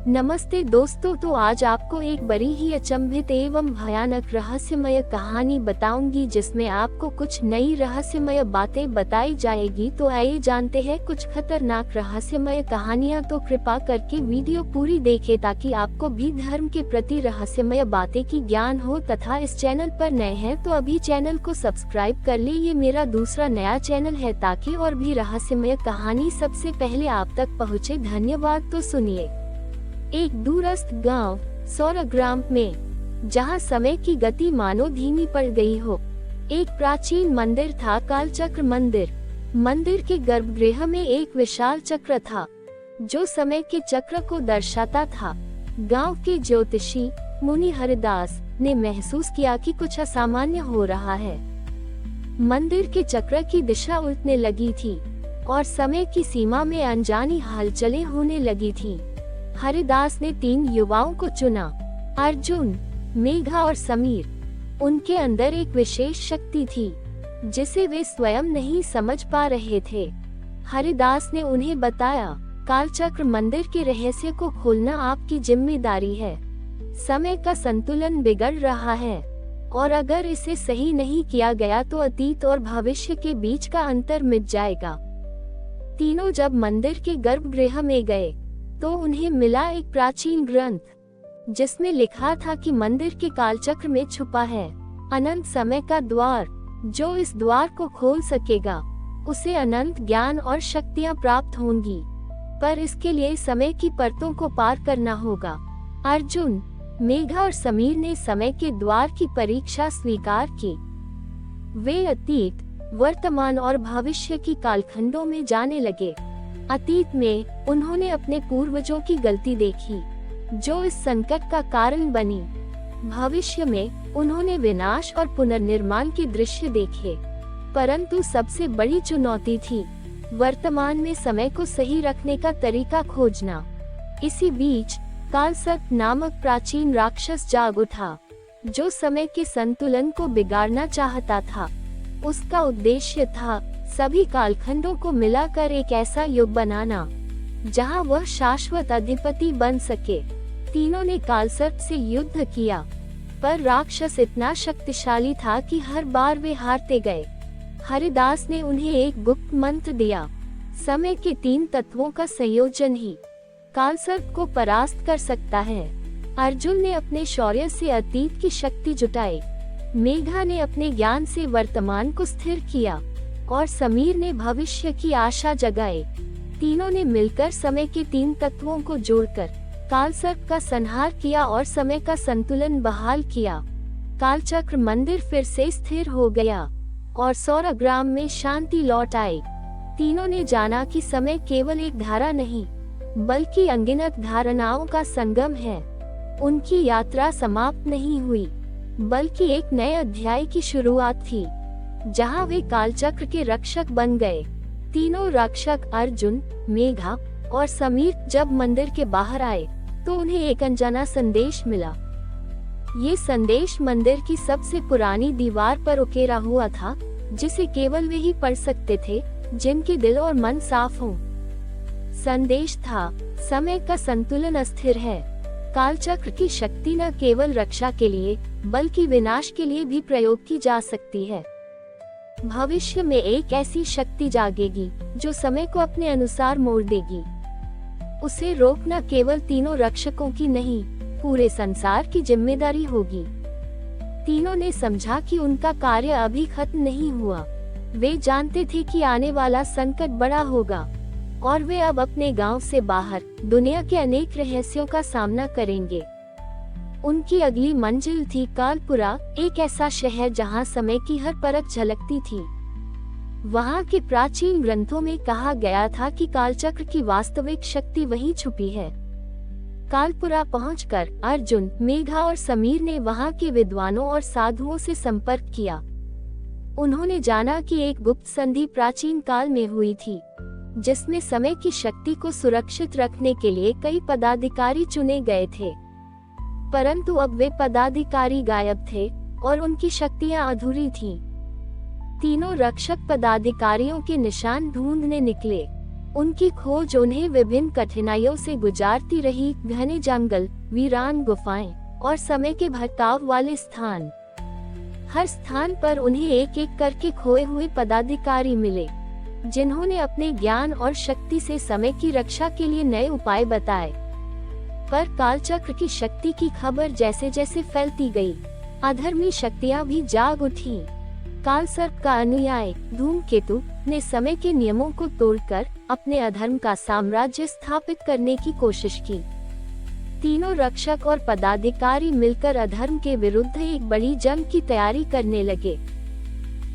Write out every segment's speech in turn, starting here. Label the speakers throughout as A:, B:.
A: नमस्ते दोस्तों, तो आज आपको एक बड़ी ही अचंभित एवं भयानक रहस्यमय कहानी बताऊंगी जिसमें आपको कुछ नई रहस्यमय बातें बताई जाएगी। तो आइए जानते हैं कुछ खतरनाक रहस्यमय कहानियां। तो कृपा करके वीडियो पूरी देखें ताकि आपको भी धर्म के प्रति रहस्यमय बातें की ज्ञान हो, तथा इस चैनल पर नए हैं तो अभी चैनल को सब्सक्राइब कर ले। ये मेरा दूसरा नया चैनल है ताकि और भी रहस्यमय कहानी सबसे पहले आप तक पहुँचे। धन्यवाद। तो सुनिए। एक दूरस्थ गांव सौरग्राम में, जहां समय की गति मानो धीमी पड़ गई हो, एक प्राचीन मंदिर था, कालचक्र मंदिर। मंदिर के गर्भगृह में एक विशाल चक्र था जो समय के चक्र को दर्शाता था। गांव के ज्योतिषी मुनि हरिदास ने महसूस किया कि कुछ असामान्य हो रहा है। मंदिर के चक्र की दिशा उल्टने लगी थी और समय की सीमा में अनजानी हलचलें होने लगी थीं। हरिदास ने 3 युवाओं को चुना, अर्जुन, मेघा और समीर। उनके अंदर एक विशेष शक्ति थी जिसे वे स्वयं नहीं समझ पा रहे थे। हरिदास ने उन्हें बताया, कालचक्र मंदिर के रहस्य को खोलना आपकी जिम्मेदारी है। समय का संतुलन बिगड़ रहा है और अगर इसे सही नहीं किया गया तो अतीत और भविष्य के बीच का अंतर मिट जाएगा। तीनों जब मंदिर के गर्भगृह में गए तो उन्हें मिला एक प्राचीन ग्रंथ जिसमें लिखा था कि मंदिर के कालचक्र में छुपा है अनंत समय का द्वार। जो इस द्वार को खोल सकेगा उसे अनंत ज्ञान और शक्तियां प्राप्त होंगी, पर इसके लिए समय की परतों को पार करना होगा। अर्जुन, मेघा और समीर ने समय के द्वार की परीक्षा स्वीकार की। वे अतीत, वर्तमान और भविष्य की कालखंडों में जाने लगे। अतीत में उन्होंने अपने पूर्वजों की गलती देखी जो इस संकट का कारण बनी। भविष्य में उन्होंने विनाश और पुनर्निर्माण के दृश्य देखे, परंतु सबसे बड़ी चुनौती थी वर्तमान में समय को सही रखने का तरीका खोजना। इसी बीच कालसर्प नामक प्राचीन राक्षस जाग उठा जो समय के संतुलन को बिगाड़ना चाहता था। उसका उद्देश्य था सभी कालखंडों को मिलाकर एक ऐसा युग बनाना जहां वह शाश्वत अधिपति बन सके। तीनों ने कालसर्प से युद्ध किया, पर राक्षस इतना शक्तिशाली था कि हर बार वे हारते गए। हरिदास ने उन्हें एक गुप्त मंत्र दिया, समय के 3 तत्वों का संयोजन ही कालसर्प को परास्त कर सकता है। अर्जुन ने अपने शौर्य से अतीत की शक्ति जुटाई, मेघा ने अपने ज्ञान से वर्तमान को स्थिर किया और समीर ने भविष्य की आशा जगाई। तीनों ने मिलकर समय के 3 तत्वों को जोड़कर कालसर्प का संहार किया और समय का संतुलन बहाल किया। कालचक्र मंदिर फिर से स्थिर हो गया और सौरग्राम में शांति लौट आई। तीनों ने जाना कि समय केवल एक धारा नहीं बल्कि अनगिनत धारणाओं का संगम है। उनकी यात्रा समाप्त नहीं हुई बल्कि एक नए अध्याय की शुरुआत थी जहां वे कालचक्र के रक्षक बन गए। तीनों रक्षक अर्जुन, मेघा और समीर जब मंदिर के बाहर आए तो उन्हें एक अनजाना संदेश मिला। ये संदेश मंदिर की सबसे पुरानी दीवार पर उकेरा हुआ था जिसे केवल वे ही पढ़ सकते थे जिनके दिल और मन साफ हों। संदेश था, समय का संतुलन अस्थिर है। कालचक्र की शक्ति न केवल रक्षा के लिए बल्कि विनाश के लिए भी प्रयोग की जा सकती है। भविष्य में एक ऐसी शक्ति जागेगी जो समय को अपने अनुसार मोड़ देगी। उसे रोकना केवल तीनों रक्षकों की नहीं, पूरे संसार की जिम्मेदारी होगी। तीनों ने समझा कि उनका कार्य अभी खत्म नहीं हुआ। वे जानते थे कि आने वाला संकट बड़ा होगा और वे अब अपने गांव से बाहर दुनिया के अनेक रहस्यों का सामना करेंगे। उनकी अगली मंजिल थी कालपुरा, एक ऐसा शहर जहां समय की हर परत झलकती थी। वहां के प्राचीन ग्रंथों में कहा गया था कि कालचक्र की वास्तविक शक्ति वहीं छुपी है। कालपुरा पहुंचकर अर्जुन, मेघा और समीर ने वहां के विद्वानों और साधुओं से संपर्क किया। उन्होंने जाना कि एक गुप्त संधि प्राचीन काल में हुई थी जिसमें समय की शक्ति को सुरक्षित रखने के लिए कई पदाधिकारी चुने गए थे, परंतु अब वे पदाधिकारी गायब थे और उनकी शक्तियां अधूरी थीं। तीनों रक्षक पदाधिकारियों के निशान ढूंढने निकले। उनकी खोज उन्हें विभिन्न कठिनाइयों से गुजारती रही, घने जंगल, वीरान गुफाएं और समय के भटकाव वाले स्थान। हर स्थान पर उन्हें एक एक करके खोए हुए पदाधिकारी मिले, जिन्होंने अपने ज्ञान और शक्ति से समय की रक्षा के लिए नए उपाय बताए। पर कालचक्र की शक्ति की खबर जैसे जैसे फैलती गई, अधर्मी शक्तियां भी जाग उठी। कालसर्प का अनुयायी धूमकेतु ने समय के नियमों को तोड़कर अपने अधर्म का साम्राज्य स्थापित करने की कोशिश की। तीनों रक्षक और पदाधिकारी मिलकर अधर्म के विरुद्ध एक बड़ी जंग की तैयारी करने लगे।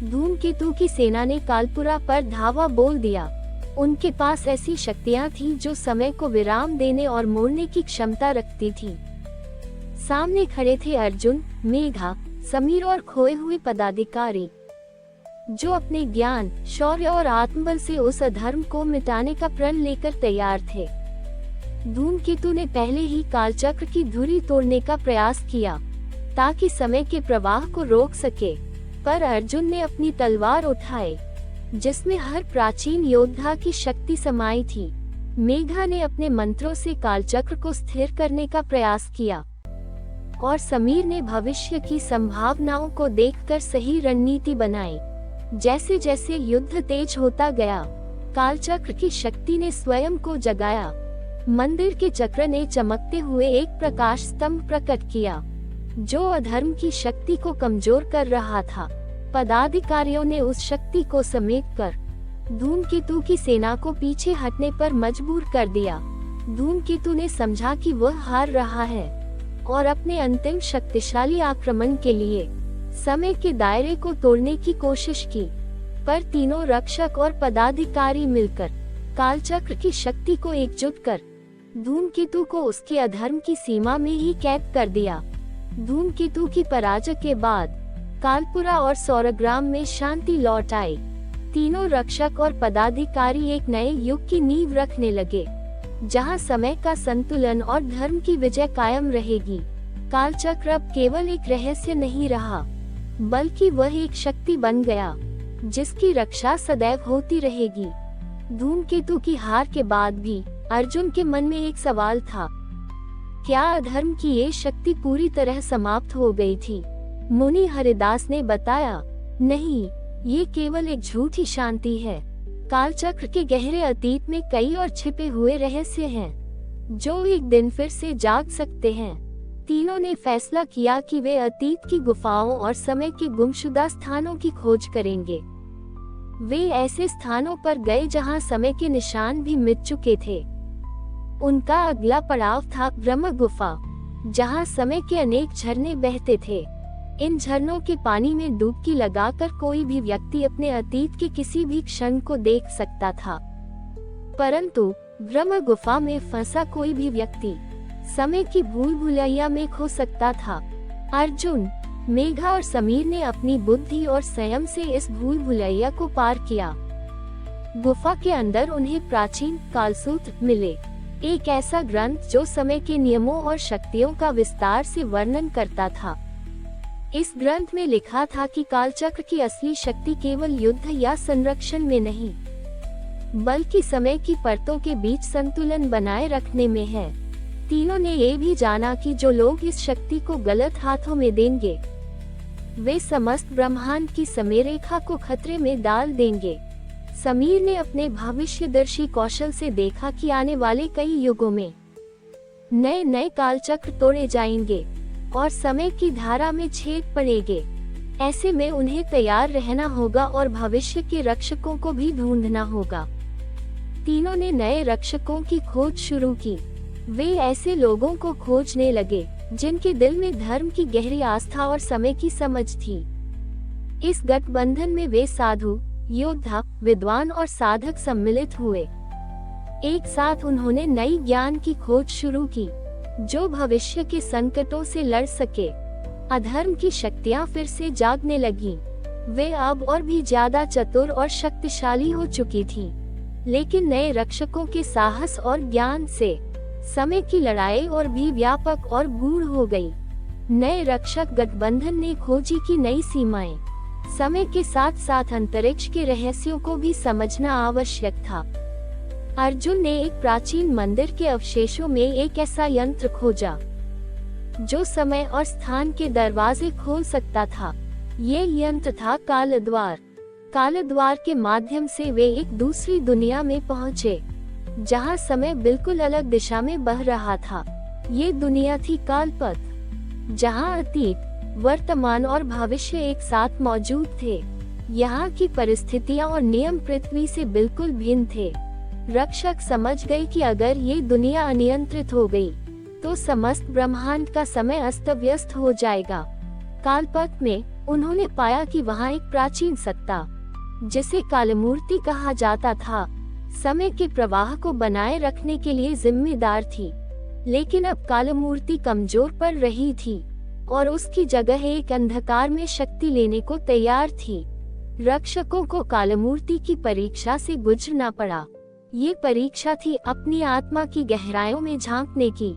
A: धूमकेतु की सेना ने कालपुरा पर धावा बोल दिया। उनके पास ऐसी शक्तियां थी जो समय को विराम देने और मोड़ने की क्षमता रखती थी। सामने खड़े थे अर्जुन, मेघा, समीर और खोए हुए पदाधिकारी, जो अपने ज्ञान, शौर्य और आत्मबल से उस अधर्म को मिटाने का प्रण लेकर तैयार थे। धूमकेतु ने पहले ही कालचक्र की धुरी तोड़ने का प्रयास किया ताकि समय के प्रवाह को रोक सके, पर अर्जुन ने अपनी तलवार उठाई, जिसमें हर प्राचीन योद्धा की शक्ति समाई थी। मेघा ने अपने मंत्रों से कालचक्र को स्थिर करने का प्रयास किया और समीर ने भविष्य की संभावनाओं को देखकर सही रणनीति बनाई। जैसे जैसे युद्ध तेज होता गया, कालचक्र की शक्ति ने स्वयं को जगाया। मंदिर के चक्र ने चमकते हुए एक प्रकाश स्तंभ प्रकट किया, जो अधर्म की शक्ति को कमजोर कर रहा था। पदाधिकारियों ने उस शक्ति को समेटकर धूमकेतु की सेना को पीछे हटने पर मजबूर कर दिया। धूमकेतु ने समझा कि वह हार रहा है और अपने अंतिम शक्तिशाली आक्रमण के लिए समय के दायरे को तोड़ने की कोशिश की, पर तीनों रक्षक और पदाधिकारी मिलकर कालचक्र की शक्ति को एकजुट कर धूमकेतु को उसके अधर्म की सीमा में ही कैद कर दिया। धूमकेतु की पराजय के बाद कालपुरा और सौरग्राम में शांति लौट आई। तीनों रक्षक और पदाधिकारी एक नए युग की नींव रखने लगे, जहां समय का संतुलन और धर्म की विजय कायम रहेगी। कालचक्र अब केवल एक रहस्य नहीं रहा, बल्कि वह एक शक्ति बन गया, जिसकी रक्षा सदैव होती रहेगी। धूमकेतु की हार के बाद भी अर्जुन के मन में एक सवाल था, क्या अधर्म की ये शक्ति पूरी तरह समाप्त हो गई थी? मुनि हरिदास ने बताया, नहीं, ये केवल एक झूठी शांति है। कालचक्र के गहरे अतीत में कई और छिपे हुए रहस्य हैं, जो एक दिन फिर से जाग सकते हैं। तीनों ने फैसला किया कि वे अतीत की गुफाओं और समय के गुमशुदा स्थानों की खोज करेंगे। वे ऐसे स्थानों पर गए जहां समय के निशान भी मिट चुके थे। उनका अगला पड़ाव था ब्रह्म गुफा, जहां समय के अनेक झरने बहते थे। इन झरनों के पानी में डुबकी लगाकर कोई भी व्यक्ति अपने अतीत के किसी भी क्षण को देख सकता था, परंतु ब्रह्म गुफा में फंसा कोई भी व्यक्ति समय की भूल भुलैया में खो सकता था। अर्जुन, मेघा और समीर ने अपनी बुद्धि और संयम से इस भूल भुलैया को पार किया। गुफा के अंदर उन्हें प्राचीन कालसूत्र मिले, एक ऐसा ग्रंथ जो समय के नियमों और शक्तियों का विस्तार से वर्णन करता था। इस ग्रंथ में लिखा था कि कालचक्र की असली शक्ति केवल युद्ध या संरक्षण में नहीं, बल्कि समय की परतों के बीच संतुलन बनाए रखने में है। तीनों ने ये भी जाना कि जो लोग इस शक्ति को गलत हाथों में देंगे, वे समस्त ब्रह्मांड की समय रेखा को खतरे में डाल देंगे। समीर ने अपने भविष्यदर्शी कौशल से देखा कि आने वाले कई युगों में नए नए कालचक्र तोड़े जाएंगे और समय की धारा में छेद पड़ेंगे। ऐसे में उन्हें तैयार रहना होगा और भविष्य के रक्षकों को भी ढूंढना होगा। तीनों ने नए रक्षकों की खोज शुरू की। वे ऐसे लोगों को खोजने लगे जिनके दिल में धर्म की गहरी आस्था और समय की समझ थी। इस गठबंधन में वे साधु, योद्धा, विद्वान और साधक सम्मिलित हुए। एक साथ उन्होंने नई ज्ञान की खोज शुरू की, जो भविष्य के संकटों से लड़ सके। अधर्म की शक्तियां फिर से जागने लगीं। वे अब और भी ज्यादा चतुर और शक्तिशाली हो चुकी थीं। लेकिन नए रक्षकों के साहस और ज्ञान से समय की लड़ाई और भी व्यापक और गूढ़ हो गई। नए रक्षक गठबंधन ने खोजी की नई सीमाएं। समय के साथ साथ अंतरिक्ष के रहस्यों को भी समझना आवश्यक था। अर्जुन ने एक प्राचीन मंदिर के अवशेषों में एक ऐसा यंत्र खोजा जो समय और स्थान के दरवाजे खोल सकता था। ये यंत्र था काल द्वार। काल द्वार के माध्यम से वे एक दूसरी दुनिया में पहुंचे, जहां समय बिल्कुल अलग दिशा में बह रहा था। ये दुनिया थी कालपथ, जहां अतीत, वर्तमान और भविष्य एक साथ मौजूद थे। यहाँ की परिस्थितियां और नियम पृथ्वी से बिल्कुल भिन्न थे। रक्षक समझ गए कि अगर ये दुनिया अनियंत्रित हो गई, तो समस्त ब्रह्मांड का समय अस्त व्यस्त हो जाएगा। कालपथ में उन्होंने पाया कि वहाँ एक प्राचीन सत्ता, जिसे कालमूर्ति कहा जाता था, समय के प्रवाह को बनाए रखने के लिए जिम्मेदार थी। लेकिन अब कालमूर्ति कमजोर पड़ रही थी और उसकी जगह एक अंधकार में शक्ति लेने को तैयार थी। रक्षकों को कालमूर्ति की परीक्षा से गुजरना पड़ा। ये परीक्षा थी अपनी आत्मा की गहराइयों में झांकने की,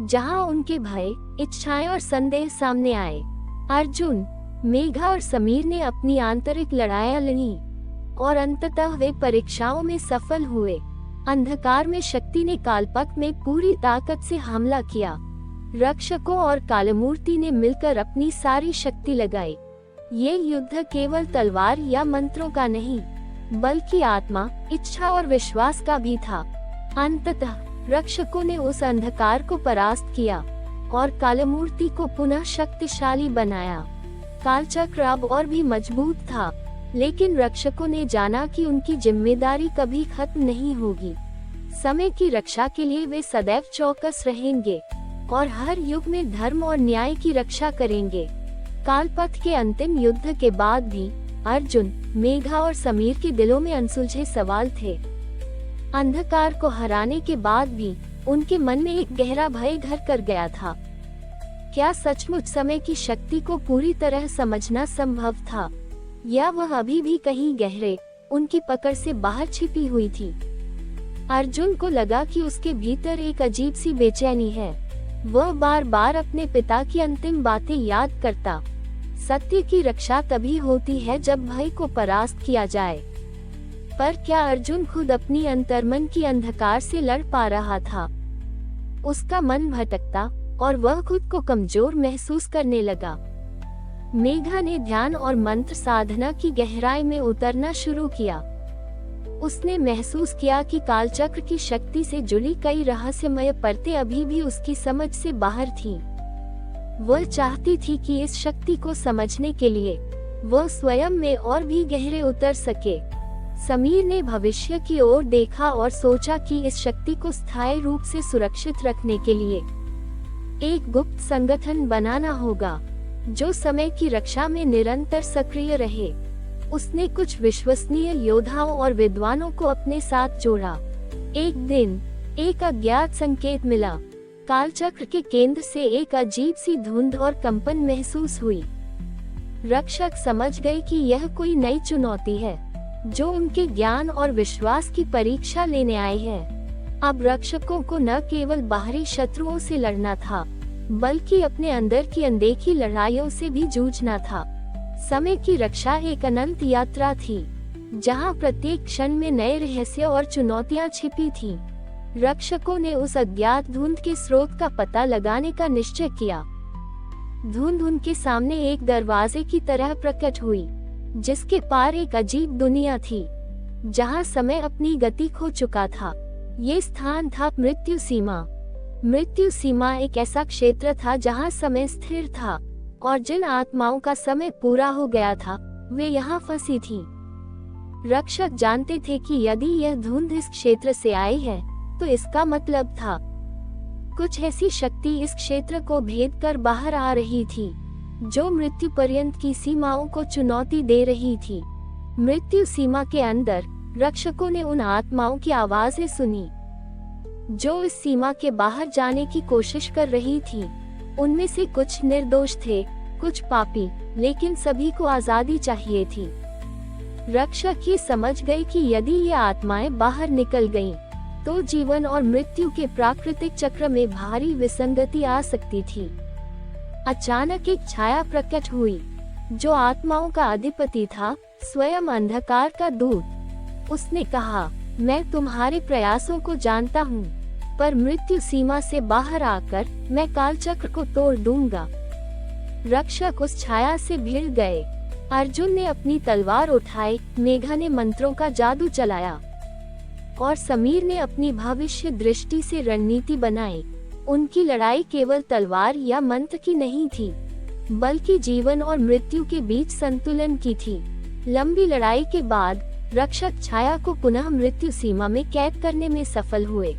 A: जहां उनके भय, इच्छाएं और संदेह सामने आए। अर्जुन, मेघा और समीर ने अपनी आंतरिक लड़ाइयां लड़ी और अंततः वे परीक्षाओं में सफल हुए। अंधकार में शक्ति ने कालपथ में पूरी ताकत से हमला किया। रक्षकों और कालमूर्ति ने मिलकर अपनी सारी शक्ति लगाई। ये युद्ध केवल तलवार या मंत्रों का नहीं, बल्कि आत्मा, इच्छा और विश्वास का भी था। अंततः रक्षकों ने उस अंधकार को परास्त किया और कालमूर्ति को पुनः शक्तिशाली बनाया। कालचक्र अब और भी मजबूत था, लेकिन रक्षकों ने जाना कि उनकी जिम्मेदारी कभी खत्म नहीं होगी। समय की रक्षा के लिए वे सदैव चौकस रहेंगे और हर युग में धर्म और न्याय की रक्षा करेंगे। कालपथ के अंतिम युद्ध के बाद भी अर्जुन, मेघा और समीर के दिलों में अनसुलझे सवाल थे। अंधकार को हराने के बाद भी उनके मन में एक गहरा भय घर कर गया था। क्या सचमुच समय की शक्ति को पूरी तरह समझना संभव था, या वह अभी भी कहीं गहरे, उनकी पकड़ से बाहर छिपी हुई थी? अर्जुन को लगा कि उसके भीतर एक अजीब सी बेचैनी है। वह बार बार अपने पिता की अंतिम बातें याद करता। सत्य की रक्षा तभी होती है जब भय को परास्त किया जाए। पर क्या अर्जुन खुद अपनी अंतर्मन की अंधकार से लड़ पा रहा था? उसका मन भटकता और वह खुद को कमजोर महसूस करने लगा। मेघा ने ध्यान और मंत्र साधना की गहराई में उतरना शुरू किया। उसने महसूस किया कि कालचक्र की शक्ति से जुड़ी कई रहस्यमय परतें अभी भी उसकी समझ से बाहर थीं। वह चाहती थी कि इस शक्ति को समझने के लिए वह स्वयं में और भी गहरे उतर सके। समीर ने भविष्य की ओर देखा और सोचा कि इस शक्ति को स्थायी रूप से सुरक्षित रखने के लिए एक गुप्त संगठन बनाना होगा, जो समय की रक्षा में निरंतर सक्रिय रहे। उसने कुछ विश्वसनीय योद्धाओं और विद्वानों को अपने साथ जोड़ा। एक दिन एक अज्ञात संकेत मिला। कालचक्र के केंद्र से एक अजीब सी धुंध और कंपन महसूस हुई। रक्षक समझ गए कि यह कोई नई चुनौती है, जो उनके ज्ञान और विश्वास की परीक्षा लेने आए हैं। अब रक्षकों को न केवल बाहरी शत्रुओं से लड़ना था, बल्कि अपने अंदर की अनदेखी लड़ाइयों से भी जूझना था। समय की रक्षा एक अनंत यात्रा थी, जहां प्रत्येक क्षण में नए रहस्य और चुनौतियां छिपी थीं। रक्षकों ने उस अज्ञात धुंध के स्रोत का पता लगाने का निश्चय किया। धुंध उनके सामने एक दरवाजे की तरह प्रकट हुई, जिसके पार एक अजीब दुनिया थी, जहां समय अपनी गति खो चुका था। ये स्थान था मृत्यु सीमा। मृत्यु सीमा एक ऐसा क्षेत्र था जहां समय स्थिर था, और जिन आत्माओं का समय पूरा हो गया था, वे यहाँ फंसी थीं। रक्षक जानते थे कि यदि यह धुंध इस क्षेत्र से आई है, तो इसका मतलब था कुछ ऐसी शक्ति इस क्षेत्र को भेद कर बाहर आ रही थी, जो मृत्यु पर्यंत की सीमाओं को चुनौती दे रही थी। मृत्यु सीमा के अंदर रक्षकों ने उन आत्माओं की आवाजें सुनी, जो इस सीमा के बाहर जाने की कोशिश कर रही थी। उनमें से कुछ निर्दोष थे, कुछ पापी, लेकिन सभी को आजादी चाहिए थी। रक्षक ये समझ गए कि यदि ये आत्माएं बाहर निकल गईं, तो जीवन और मृत्यु के प्राकृतिक चक्र में भारी विसंगति आ सकती थी। अचानक एक छाया प्रकट हुई, जो आत्माओं का अधिपति था, स्वयं अंधकार का दूत। उसने कहा, मैं तुम्हारे प्रयासों को जानता हूँ, पर मृत्यु सीमा से बाहर आकर मैं कालचक्र को तोड़ दूंगा। रक्षक उस छाया से भिड़ गए। अर्जुन ने अपनी तलवार उठाई, मेघा ने मंत्रों का जादू चलाया और समीर ने अपनी भविष्य दृष्टि से रणनीति बनाई। उनकी लड़ाई केवल तलवार या मंत्र की नहीं थी, बल्कि जीवन और मृत्यु के बीच संतुलन की थी। लंबी लड़ाई के बाद रक्षक छाया को पुनः मृत्यु सीमा में कैद करने में सफल हुए।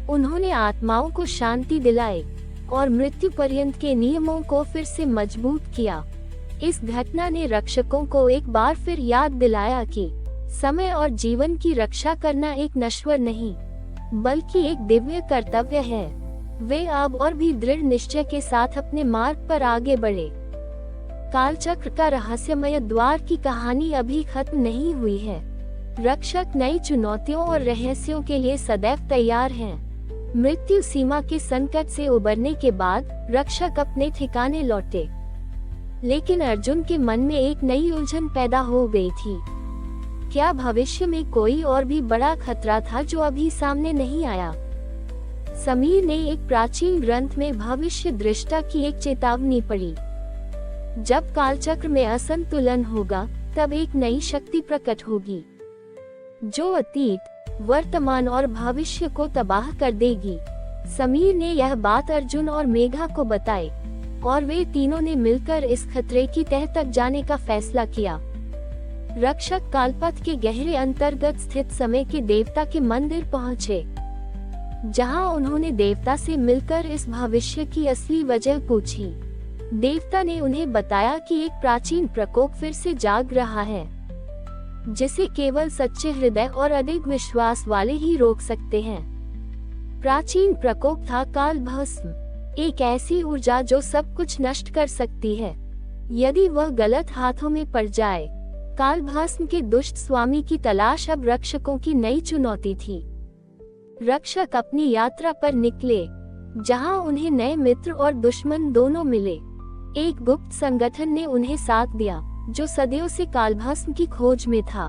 A: उन्होंने आत्माओं को शांति दिलाई और मृत्यु पर्यंत के नियमों को फिर से मजबूत किया। इस घटना ने रक्षकों को एक बार फिर याद दिलाया कि समय और जीवन की रक्षा करना एक नश्वर नहीं, बल्कि एक दिव्य कर्तव्य है। वे अब और भी दृढ़ निश्चय के साथ अपने मार्ग पर आगे बढ़े। कालचक्र का रहस्यमय द्वार की कहानी अभी खत्म नहीं हुई है। रक्षक नई चुनौतियों और रहस्यों के लिए सदैव तैयार हैं। मृत्यु सीमा के संकट से उबरने के बाद रक्षक अपने ठिकाने लौटे, लेकिन अर्जुन के मन में एक नई उलझन पैदा हो गई थी। क्या भविष्य में कोई और भी बड़ा खतरा था जो अभी सामने नहीं आया? समीर ने एक प्राचीन ग्रंथ में भविष्य दृष्टा की एक चेतावनी पढ़ी। जब कालचक्र में असंतुलन होगा, तब एक नई शक्ति प्रकट होगी जो अतीत, वर्तमान और भविष्य को तबाह कर देगी। समीर ने यह बात अर्जुन और मेघा को बताई और वे तीनों ने मिलकर इस खतरे की तह तक जाने का फैसला किया। रक्षक कालपथ के गहरे अंतर्गत स्थित समय के देवता के मंदिर पहुँचे, जहां उन्होंने देवता से मिलकर इस भविष्य की असली वजह पूछी। देवता ने उन्हें बताया कि एक प्राचीन प्रकोप फिर से जाग रहा है, जिसे केवल सच्चे हृदय और अधिक विश्वास वाले ही रोक सकते हैं। प्राचीन प्रकोप था काल भस्म, एक ऐसी ऊर्जा जो सब कुछ नष्ट कर सकती है यदि वह गलत हाथों में पड़ जाए। काल भस्म के दुष्ट स्वामी की तलाश अब रक्षकों की नई चुनौती थी। रक्षक अपनी यात्रा पर निकले, जहां उन्हें नए मित्र और दुश्मन दोनों मिले। एक गुप्त संगठन ने उन्हें साथ दिया जो सदियों से कालभस्म की खोज में था,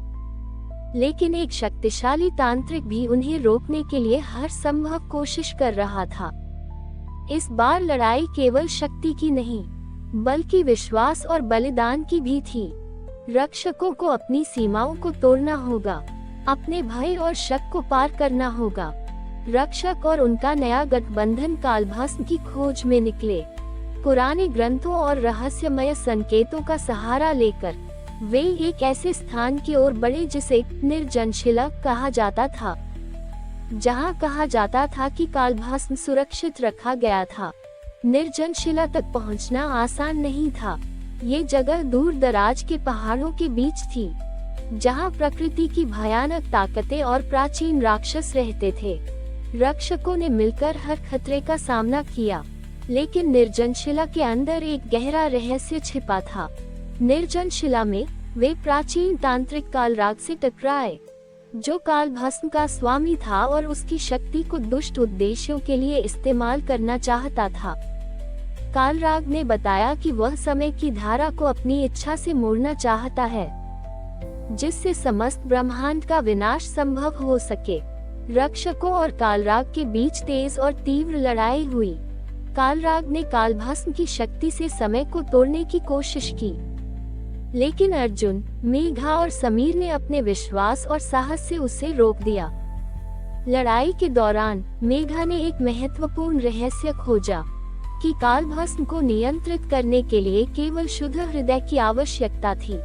A: लेकिन एक शक्तिशाली तांत्रिक भी उन्हें रोकने के लिए हर संभव कोशिश कर रहा था। इस बार लड़ाई केवल शक्ति की नहीं, बल्कि विश्वास और बलिदान की भी थी। रक्षकों को अपनी सीमाओं को तोड़ना होगा, अपने भय और शक को पार करना होगा। रक्षक और उनका नया गठबंधन कालभस्म की खोज में निकले। पुराने ग्रंथों और रहस्यमय संकेतों का सहारा लेकर वे एक ऐसे स्थान की ओर बढ़े जिसे निर्जनशिला कहा जाता था, जहां कहा जाता था कि कालभस्म सुरक्षित रखा गया था। निर्जनशिला तक पहुंचना आसान नहीं था। ये जगह दूर दराज के पहाड़ों के बीच थी, जहां प्रकृति की भयानक ताकतें और प्राचीन राक्षस रहते थे। रक्षकों ने मिलकर हर खतरे का सामना किया, लेकिन निर्जनशिला के अंदर एक गहरा रहस्य छिपा था। निर्जनशिला में वे प्राचीन तांत्रिक कालराग से टकराए, जो कालभस्म का स्वामी था और उसकी शक्ति को दुष्ट उद्देश्यों के लिए इस्तेमाल करना चाहता था। कालराग ने बताया कि वह समय की धारा को अपनी इच्छा से मोड़ना चाहता है, जिससे समस्त ब्रह्मांड का विनाश संभव हो सके। रक्षकों और कालराग के बीच तेज और तीव्र लड़ाई हुई। कालराग ने कालभस्म की शक्ति से समय को तोड़ने की कोशिश की, लेकिन अर्जुन, मेघा और समीर ने अपने विश्वास और साहस से उसे रोक दिया। लड़ाई के दौरान मेघा ने एक महत्वपूर्ण रहस्य खोजा कि कालभस्म को नियंत्रित करने के लिए केवल शुद्ध हृदय की आवश्यकता थी।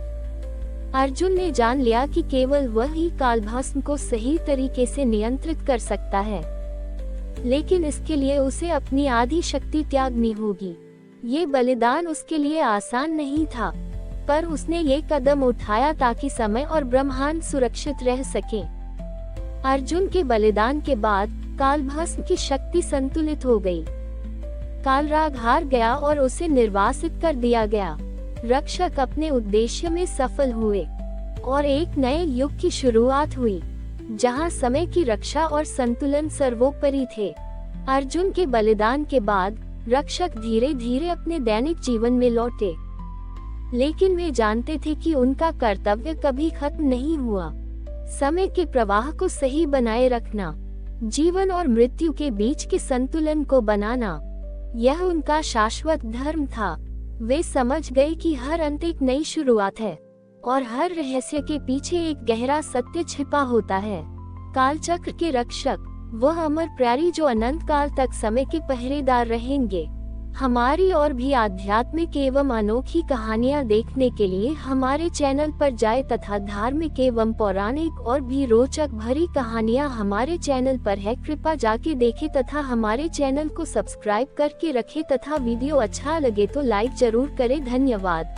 A: अर्जुन ने जान लिया कि केवल वही कालभस्म को सही तरीके से नियंत्रित कर सकता है, लेकिन इसके लिए उसे अपनी आधी शक्ति त्यागनी होगी। ये बलिदान उसके लिए आसान नहीं था, पर उसने ये कदम उठाया ताकि समय और ब्रह्मांड सुरक्षित रह सके। अर्जुन के बलिदान के बाद कालभस्म की शक्ति संतुलित हो गई। कालराग हार गया और उसे निर्वासित कर दिया गया। रक्षक अपने उद्देश्य में सफल हुए और एक नए युग की शुरुआत हुई, जहां समय की रक्षा और संतुलन सर्वोपरि थे। अर्जुन के बलिदान के बाद रक्षक धीरे धीरे अपने दैनिक जीवन में लौटे, लेकिन वे जानते थे कि उनका कर्तव्य कभी खत्म नहीं हुआ। समय के प्रवाह को सही बनाए रखना, जीवन और मृत्यु के बीच के संतुलन को बनाना, यह उनका शाश्वत धर्म था। वे समझ गए कि हर अंत एक नई शुरुआत है और हर रहस्य के पीछे एक गहरा सत्य छिपा होता है। कालचक्र के रक्षक, वह अमर प्यारी जो अनंत काल तक समय के पहरेदार रहेंगे। हमारी और भी आध्यात्मिक एवं अनोखी कहानियाँ देखने के लिए हमारे चैनल पर जाएं तथा धार्मिक एवं पौराणिक और भी रोचक भरी कहानियाँ हमारे चैनल पर है। कृपया जाके देखें तथा हमारे चैनल को सब्सक्राइब करके रखें तथा वीडियो अच्छा लगे तो लाइक जरूर करें। धन्यवाद।